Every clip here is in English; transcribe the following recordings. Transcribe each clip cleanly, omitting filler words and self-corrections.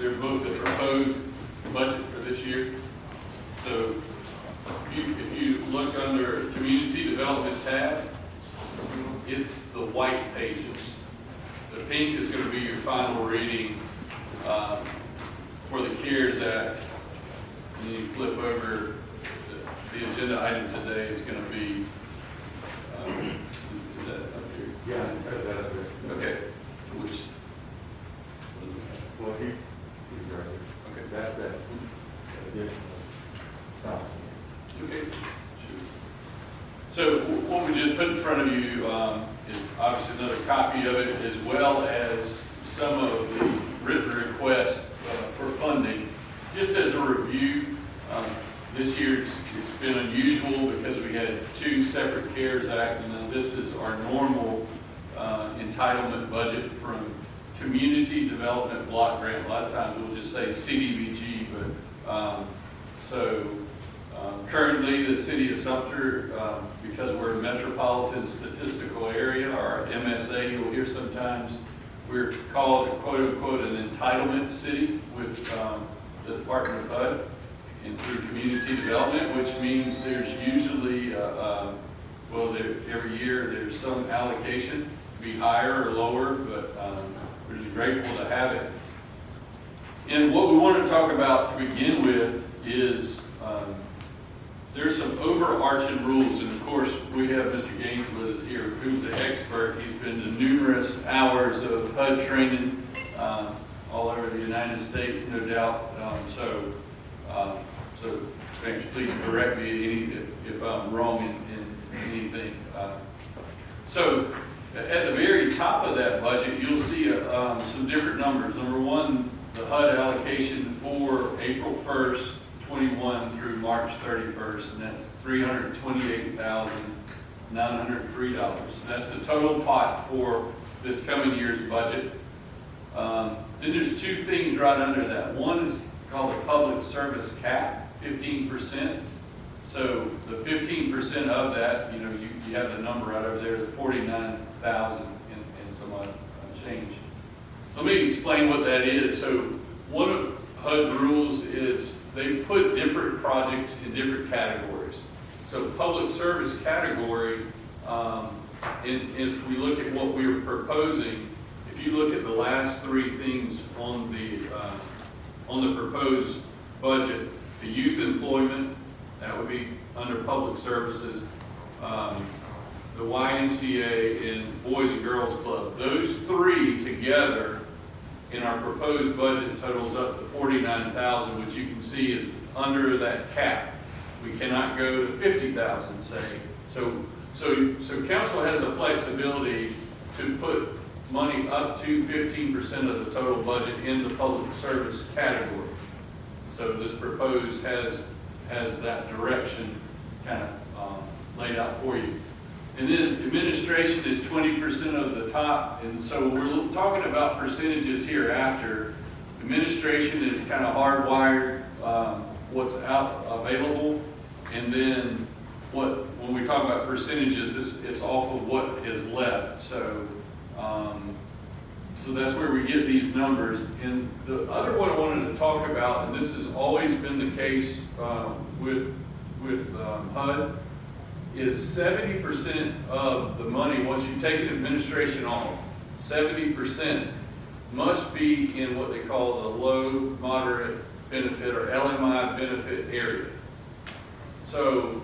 they're both the proposed budget for this year. So if you look under Community Development tab, it's the white pages. The pink is going to be your final reading for the CARES Act. And then you flip over, the agenda item today is going to be, is that up here? Yeah, I got that up there. Okay. Which, Well, he's right there. okay. That's that. Yeah. Oh. Okay. So what we just put in front of you is obviously another copy of it, as well as some of the written requests for funding. Just as a review, this year it's been unusual because we had two separate CARES Acts, and then this is our normal entitlement budget from Community Development Block Grant. A lot of times we'll just say CDBG, but currently the city of Sumter, because we're a metropolitan statistical area, or MSA, you'll hear sometimes, we're called quote unquote an entitlement city with the Department of HUD and through community development, which means there's usually, every year there's some allocation, be higher or lower, but we're just grateful to have it. And what we want to talk about to begin with is there's some overarching rules, and of course we have Mr. Gaines with us here, who's the expert. He's been to numerous hours of HUD training all over the United States, no doubt. So thanks, please correct me if I'm wrong in anything. So at the very top of that budget, you'll see some different numbers. Number one, the HUD allocation for April 1st, 21 through March 31st, and that's $328,903. That's the total pot for this coming year's budget. Then there's two things right under that. One is called the public service cap, 15%. So the 15% of that, you have the number right over there, the 49,000 and some change. So let me explain what that is. So one of HUD's rules is they put different projects in different categories. So public service category, and if we look at what we're proposing, if you look at the last three things on the proposed budget, the youth employment, that would be under public services, the YMCA and Boys and Girls Club. Those three together in our proposed budget totals up to $49,000, which you can see is under that cap. We cannot go to $50,000, say. So council has the flexibility to put money up to 15% of the total budget in the public service category. So this proposed has that direction kind of laid out for you. And then administration is 20% of the top, and so we're talking about percentages here after. Administration is kind of hardwired, what's out available, and then when we talk about percentages, it's off of what is left. So that's where we get these numbers. And the other one I wanted to talk about, and this has always been the case with HUD, is 70% of the money, once you take an administration off, 70% must be in what they call the low, moderate benefit or LMI benefit area. So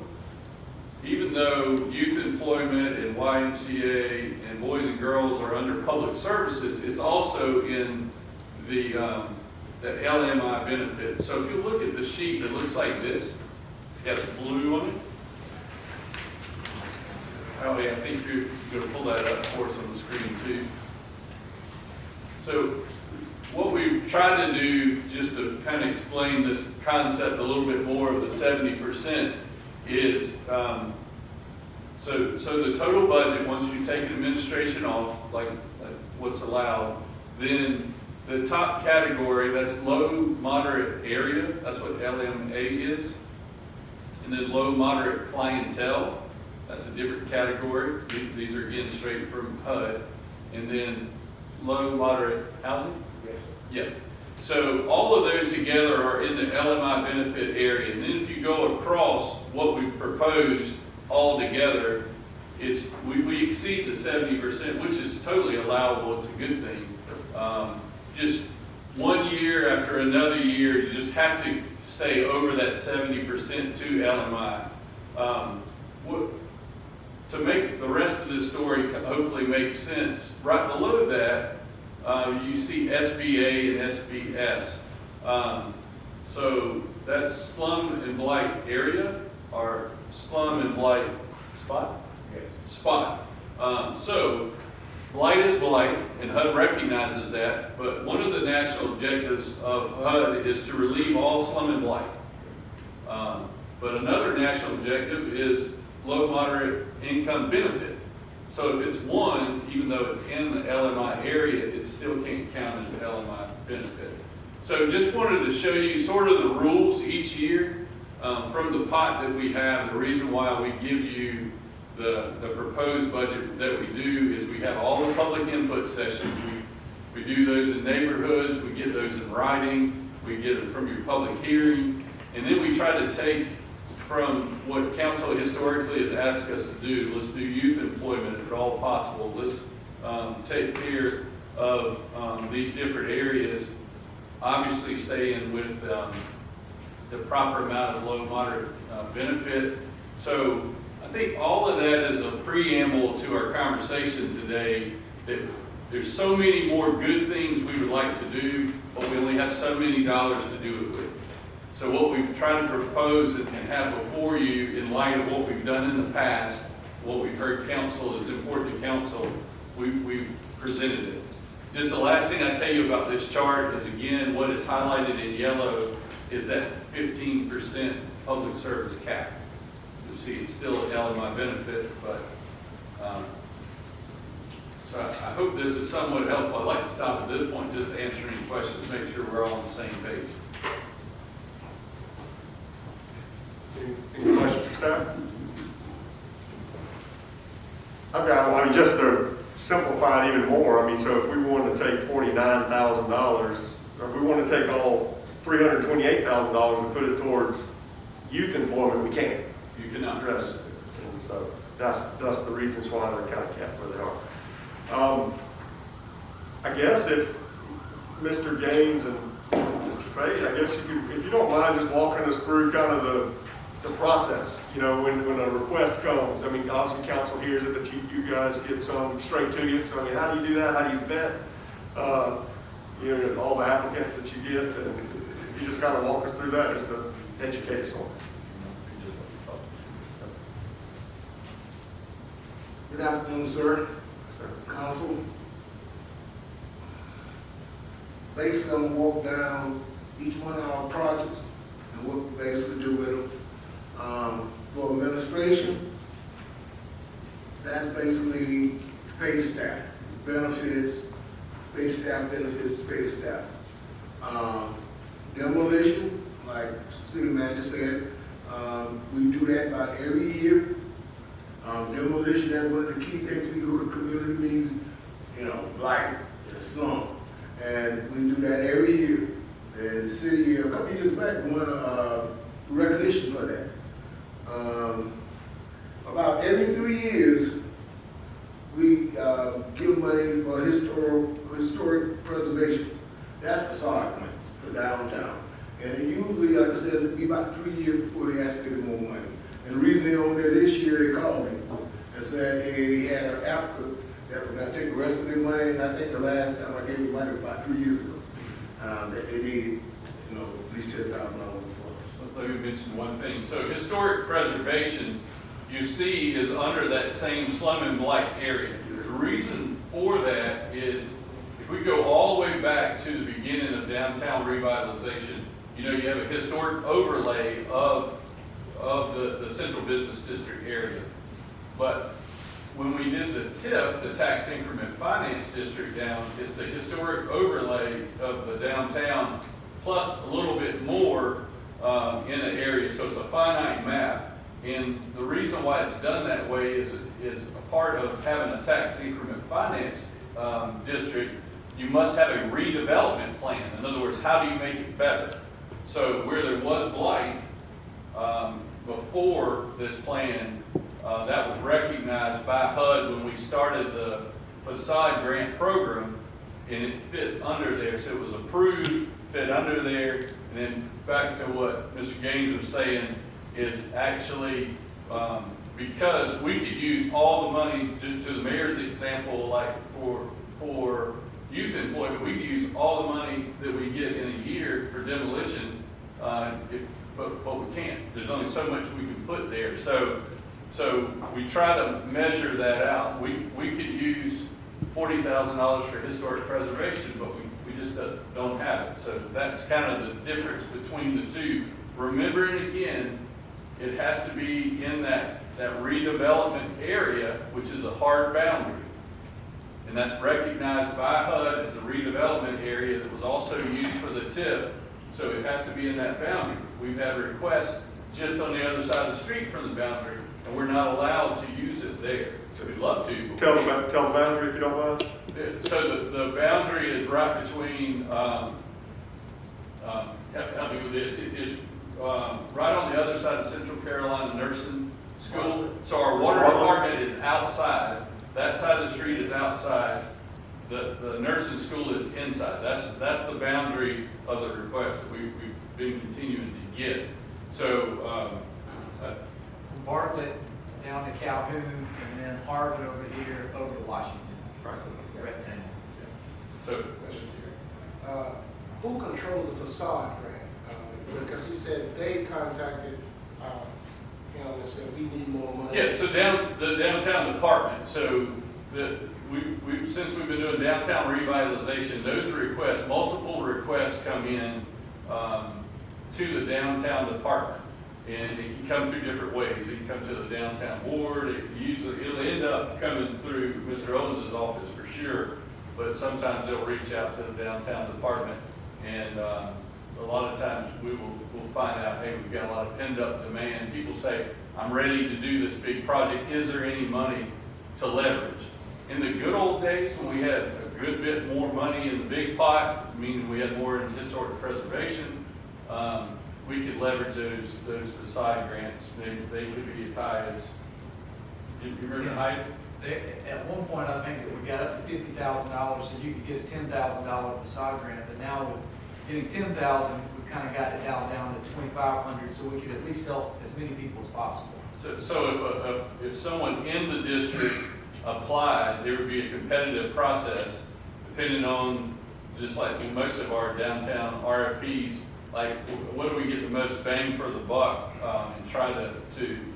even though youth employment and YMCA and Boys and Girls are under public services, it's also in the LMI benefit. So if you look at the sheet, it looks like this. It's got blue on it. Oh yeah, I think you're going to pull that up for us on the screen too. So what we've tried to do, just to kind of explain this concept a little bit more of the 70%, is so the total budget, once you take administration off, like what's allowed, then the top category, that's low, moderate area, that's what LMA is, and then low, moderate clientele, that's a different category. These are again straight from HUD. And then low, moderate housing? Yes. Yeah. So all of those together are in the LMI benefit area. And then if you go across what we've proposed all together, we exceed the 70%, which is totally allowable. It's a good thing. Just one year after another year, you just have to stay over that 70% to LMI. To make the rest of the story hopefully make sense, right below that, you see SBA and SBS. So that's slum and blight area, or slum and blight spot? Yes. Spot. So blight is blight, and HUD recognizes that, but one of the national objectives of HUD is to relieve all slum and blight. But another national objective is low moderate income benefit. So if it's one, even though it's in the LMI area, it still can't count as the LMI benefit. So just wanted to show you sort of the rules each year from the pot that we have. The reason why we give you the proposed budget that we do is we have all the public input sessions. We do those in neighborhoods, we get those in writing, we get it from your public hearing, and then we try to take from what council historically has asked us to do. Let's do youth employment if at all possible. Let's take care of these different areas. Obviously staying with the proper amount of low moderate benefit. So I think all of that is a preamble to our conversation today, that there's so many more good things we would like to do, but we only have so many dollars to do it with. So what we've tried to propose and have before you, in light of what we've done in the past, what we've heard council is important to council, we've presented it. Just the last thing I tell you about this chart is, again, what is highlighted in yellow is that 15% public service cap. You'll see it's still an LMI benefit, but so I hope this is somewhat helpful. I'd like to stop at this point just to answer any questions, make sure we're all on the same page. Any questions for staff? I've got, just to simplify it even more, so if we wanted to take $49,000, or if we want to take all $328,000 and put it towards youth employment, we can't. You cannot. Address it. And so that's the reasons why they're kind of kept where they are. I guess if Mr. Gaines and Mr. Fade, I guess if you don't mind just walking us through kind of the process, when a request comes. Obviously council hears it, but you guys get some straight to you. So how do you do that? How do you vet, all the applicants that you get? And if you just kind of walk us through that, just to educate us on it. Good afternoon, sir. Council. Basically, I'm gonna walk down each one of our projects and what we basically do with them. For administration, that's basically paid staff, benefits, paid staff benefits, paid staff. Demolition, like city manager said, we do that about every year. Demolition, that's one of the key things we do to community meetings, blight and slum. And we do that every year. And the city, a couple years back, won recognition for that. About every 3 years, we give money for historic preservation. That's facade money for downtown. And it usually, like I said, it'll be about 3 years before they ask for any more money. And the reason they're on there this year, they called me and said they had an applicant that was going to take the rest of their money. And I think the last time I gave them money about 3 years ago, that they needed, at least $10,000 for. Let me mention one thing. So historic preservation, you see, is under that same slum and blight area. The reason for that is, if we go all the way back to the beginning of downtown revitalization, you have a historic overlay of the central business district area. But when we did the TIF, the tax increment finance district down, it's the historic overlay of the downtown plus a little bit more in the area. So it's a finite map. And the reason why it's done that way is a part of having a tax increment finance district. you must have a redevelopment plan. In other words, how do you make it better? So where there was blight, before this plan, that was recognized by HUD when we started the facade grant program, and it fit under there. So it was approved, fit under there, and then back to what Mr. Gaines was saying, is actually, because we could use all the money, to the mayor's example, like for youth employment, we could use all the money that we get in a year for demolition, but we can't. There's only so much we can put there. So we try to measure that out. We could use $40,000 for historic preservation, but we just don't have it. So that's kind of the difference between the two. Remembering again, it has to be in that redevelopment area, which is a hard boundary. And that's recognized by HUD as a redevelopment area that was also used for the TIF. So it has to be in that boundary. We've had requests just on the other side of the street from the boundary, and we're not allowed to use it there. So we'd love to. Tell the boundary if you don't mind. So the boundary is right between, help me with this, it is right on the other side of Central Carolina Nursing School. So our water department is outside. That side of the street is outside. The nursing school is inside. That's the boundary of the request that we've been continuing to get. So, Bartlett down to Calhoun, and then Harvard over here, over to Washington. So, rectangle. so Who controls the facade grant? Because he said they contacted him and said, we need more money. yeah, so the downtown department. So we since we've been doing downtown revitalization, those requests, multiple requests come in to the downtown department. And it can come through different ways. It can come to the downtown board. It'll end up coming through Mr. Owens' office for sure. But sometimes they'll reach out to the downtown department, and a lot of times we'll find out, hey, we've got a lot of pent up demand. People say, I'm ready to do this big project. Is there any money to leverage? In the good old days, when we had a good bit more money in the big pot, meaning we had more in historic preservation, we could leverage those facade grants. They could be as high as, you remember the highest? At one point, I think that we got up to $50,000, so you could get a $10,000 facade grant, but now with getting $10,000, we've kind of got it down to $2,500, so we could at least help as many people as possible. So if someone in the district applied, there would be a competitive process, depending on, just like most of our downtown RFPs, like what do we get the most bang for the buck, and try to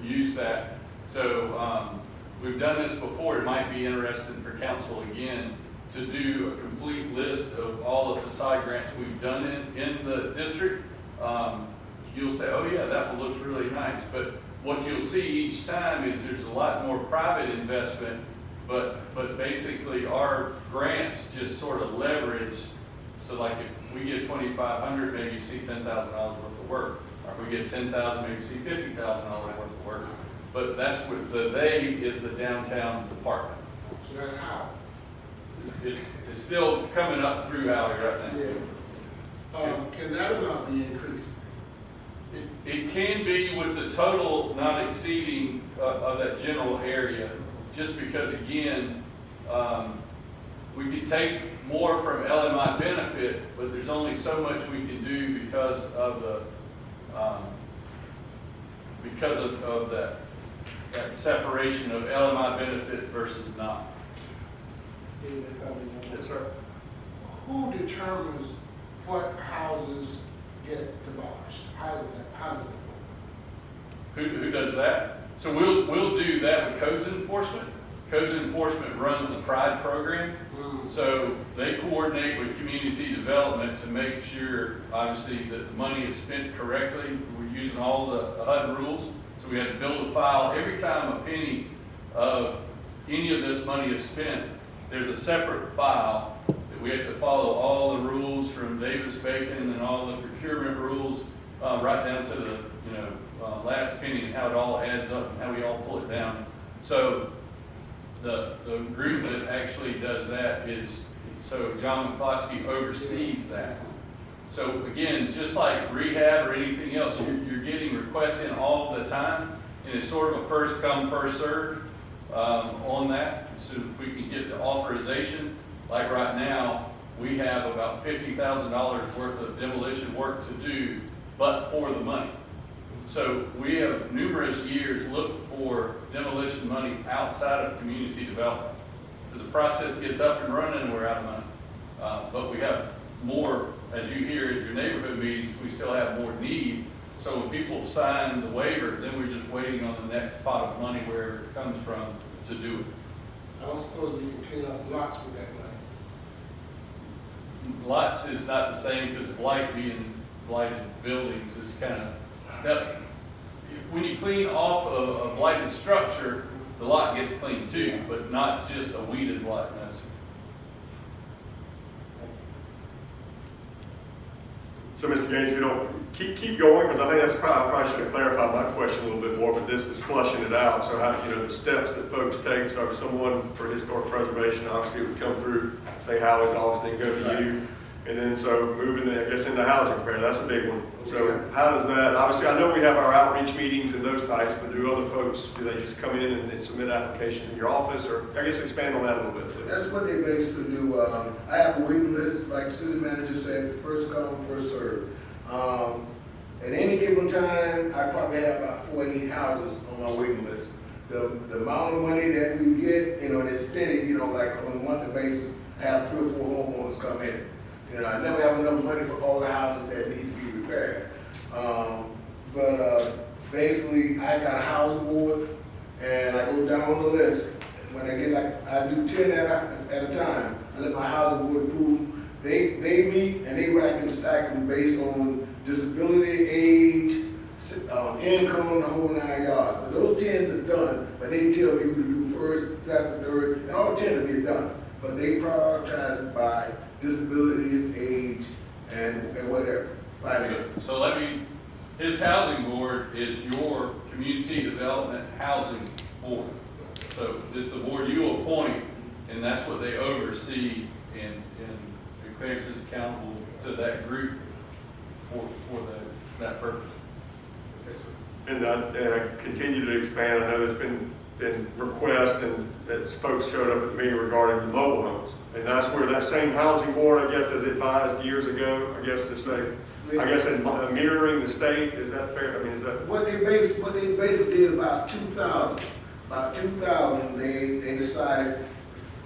use that. So we've done this before. It might be interesting for council again to do a complete list of all the facade grants we've done in the district. You'll say, oh yeah, that one looks really nice. But what you'll see each time is there's a lot more private investment, but basically our grants just sort of leverage. So like if we get $2,500, maybe you see $10,000 worth of work. Or if we get $10,000, maybe you see $50,000 worth of work. But that's what the they is the downtown department. So that's how. It's still coming up through Alley right now. Yeah. Can that amount be increased? It can be with the total not exceeding of that general area, just because again, we could take more from LMI benefit, but there's only so much we can do because of that separation of LMI benefit versus not. Yes, sir. Who determines what houses get demolished? How does that work? Who does that? So we'll do that with codes enforcement. Codes enforcement runs the PRIDE program. So they coordinate with community development to make sure, obviously, that the money is spent correctly. We're using all the HUD rules. So we have to build a file. Every time a penny of any of this money is spent, there's a separate file that we have to follow all the rules from Davis-Bacon and all the procurement rules, right down to the last penny and how it all adds up and how we all pull it down. So the group that actually does that is So John McCloskey oversees that. So again, just like rehab or anything else, you're getting requests in all the time, and it's sort of a first come, first serve on that. So if we can get the authorization, like right now, we have about $50,000 worth of demolition work to do, but for the money. So we have numerous years looked for demolition money outside of community development. As the process gets up and running, we're out of money. But we have more, as you hear at your neighborhood meetings, we still have more need. So when people sign the waiver, then we're just waiting on the next pot of money wherever it comes from to do it. I don't suppose we can clean up lots with that money. Lots is not the same because blight being blighted buildings is kind of, now, when you clean off a blighted structure, the lot gets cleaned too, but not just a weeded lot. That's So, Mr. Gaines, if you don't, keep going, because I think that's probably, I probably should have clarified my question a little bit more, but this is flushing it out. So how, the steps that folks take, so if someone for historic preservation, obviously would come through, say Howie's office, then go to you. And then so moving, I guess, into housing repair, that's a big one. So how does that, obviously, I know we have our outreach meetings and those types, but do other folks, do they just come in and submit applications in your office, or I guess expand on that a little bit, please? That's what they basically do. I have a waiting list, like the city manager said, first come, first serve. At any given time, I probably have about 48 houses on my waiting list. The amount of money that we get, and it's steady, like on a monthly basis, I have 3 or 4 homeowners come in. I never have enough money for all the houses that need to be repaired. Basically, I got a housing board, and I go down the list. When I get I do 10 at a time. I let my housing board approve. They meet and they rack and stack them based on disability, age, income, the whole 9 yards. But those 10 are done, but they tell me who to do first, second, third, and all 10 will get done. But they prioritize it by disabilities, age, and whatever, finance. So his housing board is your community development housing board. So it's the board you appoint, and that's what they oversee, and Craig's is accountable to that group for that purpose. Yes, and I continue to expand. I know there's been requests and that folks showed up at me regarding the mobile homes. And that's where that same housing board, I guess, as advised years ago, I guess to say, in mirroring the state, is that fair? I mean, is that? What they basically did about 2000, they decided,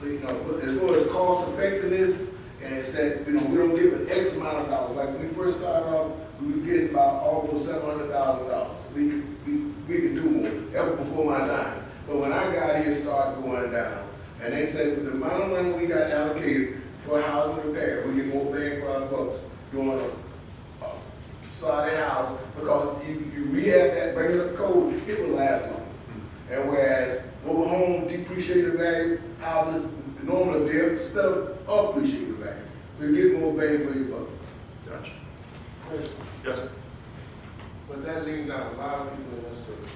as far as cost effectiveness, and it said, we don't give an X amount of dollars. Like when we first started off, we was getting about almost $700,000. We could do more. That was before my time. But when I got here, it started going down. And they said, with the amount of money we got allocated for housing repair, we get more bang for our bucks doing a solid house, because you rehab that, bring it up cold, it will last longer. And whereas mobile home depreciated value, houses normally their stuff appreciated value. So you get more bang for your buck. Gotcha. Question. Yes, sir. But that leaves out a lot of people in this city.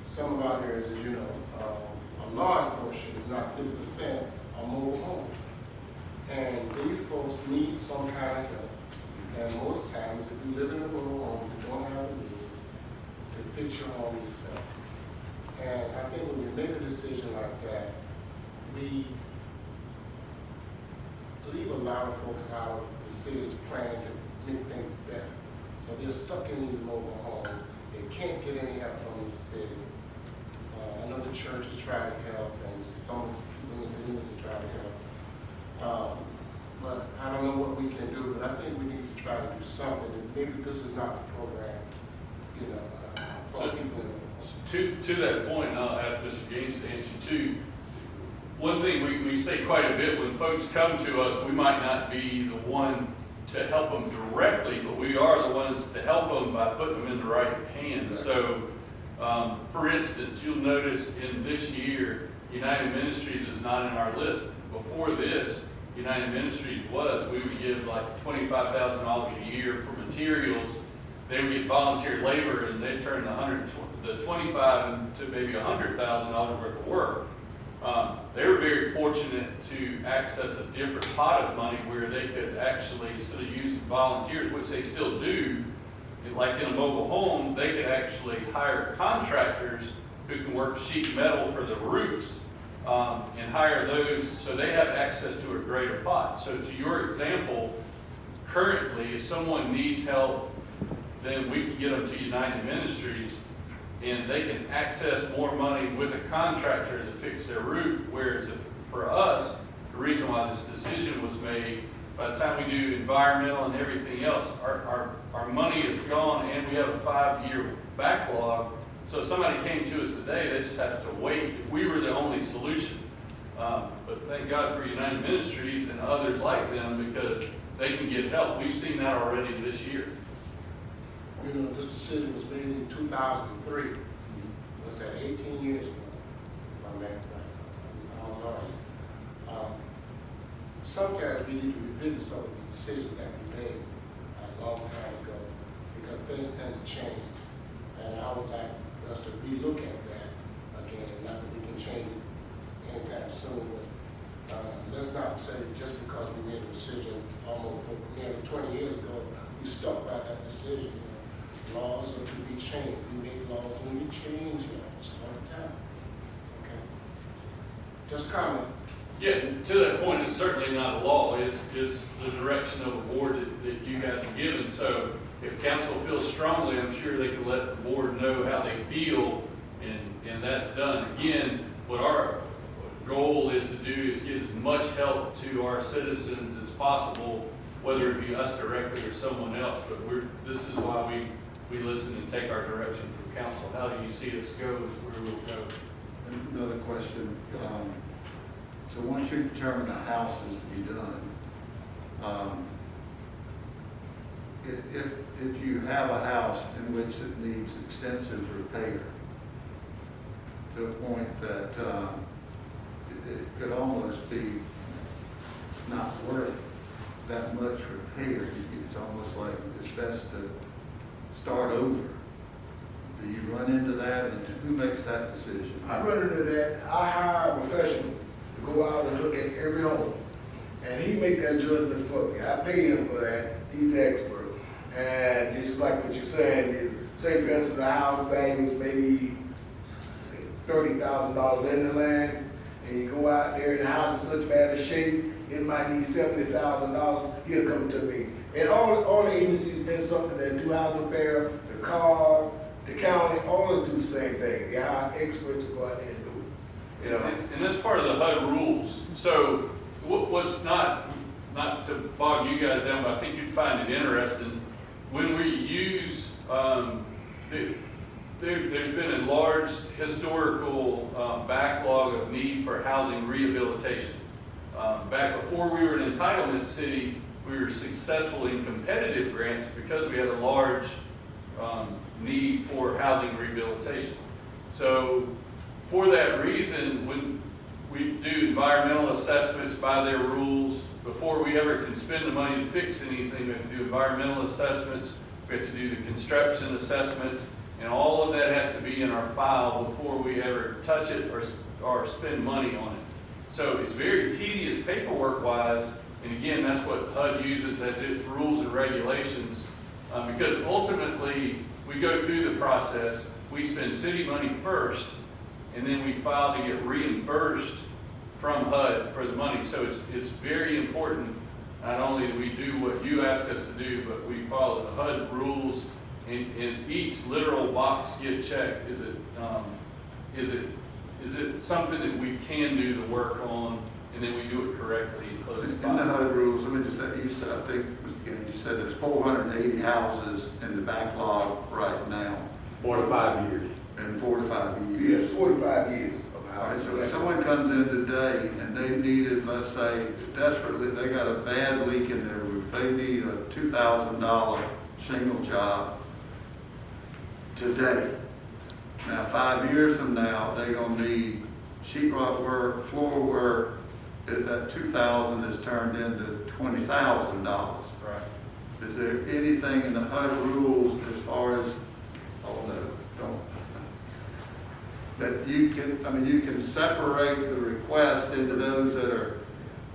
Some of our areas, as you know, a large portion, if not 50%, are mobile homes. And these folks need some kind of help. And most times, if you live in a mobile home, you don't have the means to fix your home yourself. And I think when we make a decision like that, we leave a lot of folks out of the city's plan to make things better. So they're stuck in these mobile homes. They can't get any help from the city. I know the church is trying to help, and some people in the community try to help. But I don't know what we can do, but I think we need to try to do something. And maybe this is not the program, for people. To that point, and I'll ask Mr. Gaines to answer too. One thing we say quite a bit when folks come to us, we might not be the one to help them directly, but we are the ones to help them by putting them in the right hands. So, for instance, you'll notice in this year, United Ministries is not in our list. Before this, United Ministries was, we would give like $25,000 a year for materials. They would get volunteer labor, and they'd turn the 25 into maybe $100,000 worth of work. They were very fortunate to access a different pot of money where they could actually, instead of using volunteers, which they still do, like in a mobile home, they could actually hire contractors who can work sheet metal for the roofs, and hire those, so they have access to a greater pot. So to your example, currently, if someone needs help, then we can get them to United Ministries, and they can access more money with a contractor to fix their roof. Whereas for us, the reason why this decision was made, by the time we do environmental and everything else, our money is gone, and we have a 5-year backlog. So if somebody came to us today, they just have to wait. If we were the only solution. But thank God for United Ministries and others like them, because they can get help. We've seen that already this year. You know, this decision was made in 2003. Was that 18 years ago? My man, I don't know. Sometimes we need to revisit some of the decisions that we made a long time ago, because things tend to change. And I would like us to relook at that again, not that we can change it anytime soon, but let's not say just because we made a decision almost nearly 20 years ago, we stuck by that decision. Laws are to be changed. We make laws when we change laws all the time. Okay? Just comment. Yeah, to that point, it's certainly not a law. It's the direction of a board that you guys are given. So if council feels strongly, I'm sure they can let the board know how they feel, and that's done. Again, what our goal is to do is get as much help to our citizens as possible, whether it be us directly or someone else. But this is why we listen and take our direction from council. How do you see us go is where we'll go. Another question. So once you determine a house is to be done, if you have a house in which it needs extensive repair to a point that it could almost be not worth that much repair, it's almost like it's best to start over. Do you run into that, and who makes that decision? I run into that. I hire a professional to go out and look at every home, and he make that judgment for me. I pay him for that. He's the expert. And it's just like what you're saying. Say for instance, the house value is maybe say $30,000 in the land, and you go out there and the house is such bad a shape, it might need $70,000. He'll come to me. And all the agencies in Sumter that do housing repair, the CAR, the county, all of us do the same thing. They hire experts to go out there and do it. You know? And that's part of the HUD rules. So what's not to bog you guys down, but I think you'd find it interesting. When we use, there's been a large historical backlog of need for housing rehabilitation. Back before we were an entitlement city, we were successful in competitive grants because we had a large need for housing rehabilitation. So for that reason, when we do environmental assessments by their rules, before we ever can spend the money to fix anything, we have to do environmental assessments, we have to do the construction assessments, and all of that has to be in our file before we ever touch it or spend money on it. So it's very tedious paperwork-wise, and again, that's what HUD uses as its rules and regulations, because ultimately, we go through the process, we spend city money first, and then we file to get reimbursed from HUD for the money. So it's very important, not only do we do what you ask us to do, but we follow the HUD rules, and each literal box get checked. Is it something that we can do the work on, and then we do it correctly and close the In the file? HUD rules, let me just say, you said, I think, you said there's 480 houses in the backlog right now. 4 to 5 years. In 4 to 5 years. Yes, 45 years of All right, housing. so if someone comes in today and they needed, let's say, desperately, they got a bad leak in their roof, they need a $2,000 shingle job today. Now, 5 years from now, they're gonna need sheetrock work, floor work. That $2,000 is turned into $20,000. Right. Is there anything in the HUD rules as far as, oh no, don't, that you can, I mean, you can separate the request into those that are,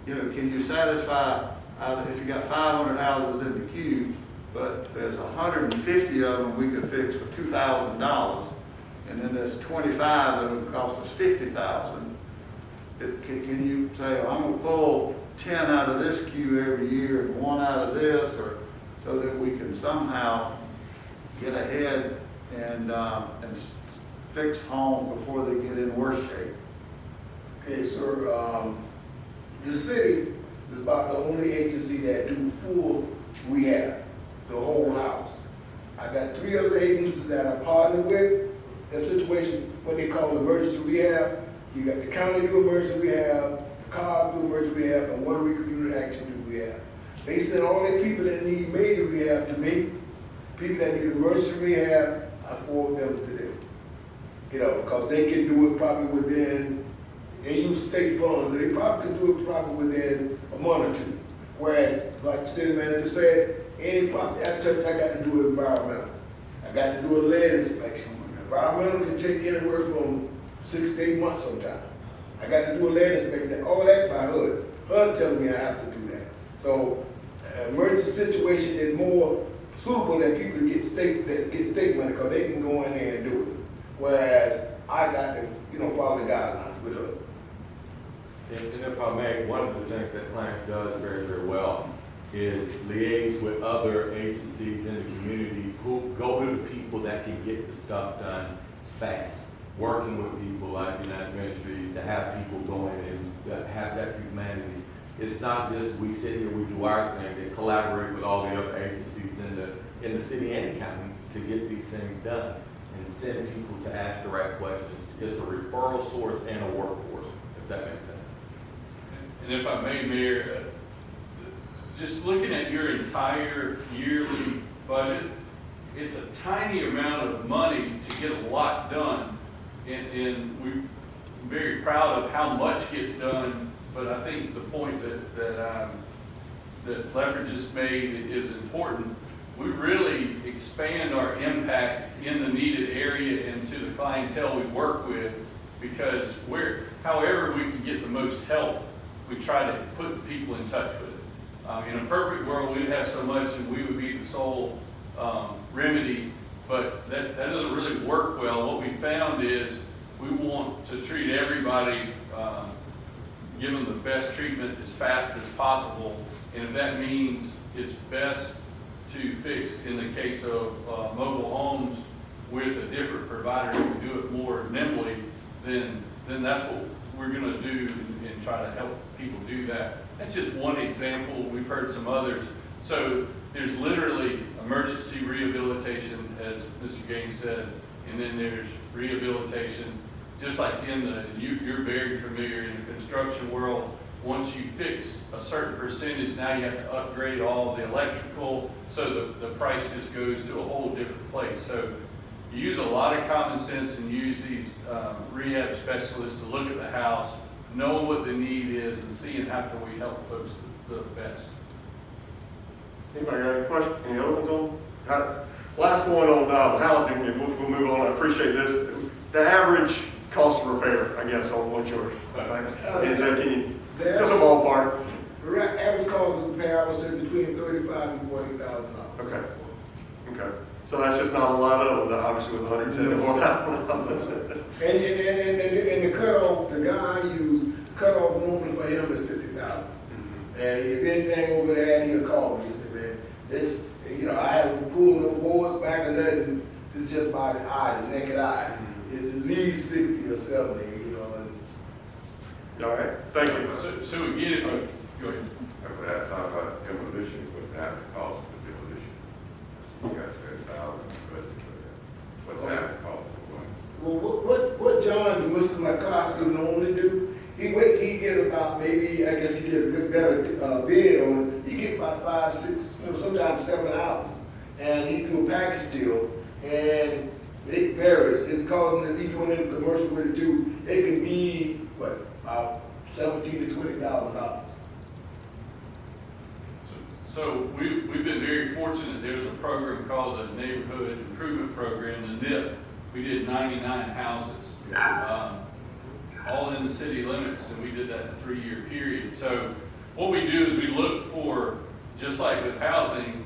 you know, can you satisfy, if you got 500 houses in the queue, but there's 150 of them we could fix for $2,000, and then there's 25 of them cost us $50,000. Can you say, I'm gonna pull 10 out of this queue every year and 1 out of this, or so that we can somehow get ahead and fix homes before they get in worse shape? Okay, sir, the city is about the only agency that do full rehab, the whole house. I got 3 other agencies that I partner with, that situation, what they call emergency rehab. You got the county do emergency rehab, the COG do emergency rehab, and Water Rico Community Action do rehab. They send all their people that need major rehab to me. People that need emergency rehab, I forward them to them. You know, because they can do it probably within, they use state funds, so they probably can do it probably within a month or 2. Whereas, like the city manager said, any property I touch, I got to do it environmental. I got to do a lead inspection. Environmental can take anywhere from 6 to 8 months sometimes. I got to do a lead inspection, all that by HUD. HUD telling me I have to do that. So, emergency situation is more suitable that people get state money because they can go in there and do it. Whereas I got to, follow the guidelines with HUD. And if I may, one of the things that Clarence does very, very well is liaise with other agencies in the community who go to the people that can get the stuff done fast. Working with people like United Ministries to have people go in and have that humanities. It's not just we sit here, we do our thing, they collaborate with all the other agencies in the city and the county to get these things done and send people to ask the right questions. It's a referral source and a workforce, if that makes sense. And if I may, Mayor, just looking at your entire yearly budget, it's a tiny amount of money to get a lot done. And we're very proud of how much gets done, but I think the point that Lefford just made is important. We really expand our impact in the needed area and to the clientele we work with, because however we can get the most help, we try to put people in touch with it. In a perfect world, we'd have so much and we would be the sole remedy, but that doesn't really work well. What we found is we want to treat everybody, give them the best treatment as fast as possible, and if that means it's best to fix, in the case of mobile homes, with a different provider who can do it more nimbly, then that's what we're going to do and try to help people do that. That's just one example. We've heard some others. So there's literally emergency rehabilitation, as Mr. Gaines says, and then there's rehabilitation, just like you're very familiar in the construction world. Once you fix a certain percentage, now you have to upgrade all the electrical, so the price just goes to a whole different place. So you use a lot of common sense and use these rehab specialists to look at the house, know what the need is, and seeing how can we help folks the best. Anybody got any questions? Any other ones on? Last one on housing, and we'll move on. I appreciate this. The average cost of repair, I guess, on what's yours. Is that, can you, just a ballpark? The average cost of repair, I would say between $35,000 and $40,000. Okay. Okay. So that's just not a lot of them, obviously, with 174,000. And the cutoff, the guy I use, the cutoff normally for him is 50,000. And if anything over there, he'll call me. He said, man, this, I haven't pulled no boards back or nothing. This is just by the eye, the naked eye. It's at least 60 or 70, All right, thank you. So again, if I go ahead. I would ask how about demolition, what that cost for demolition? You guys said 1,000, but what's that cost for one? Well, what John, Mr. McCloskey normally do, he get about maybe, I guess he get a good better bid on it. He get about 5, 6, sometimes 7 hours. And he do a package deal, and it varies. It causes him, if he's doing any commercial with it too, it can be, about $17,000 to $20,000. So we've been very fortunate. There's a program called the Neighborhood Improvement Program, the NIP, we did 99 houses. All in the city limits, and we did that 3-year period. So what we do is we look for, just like with housing,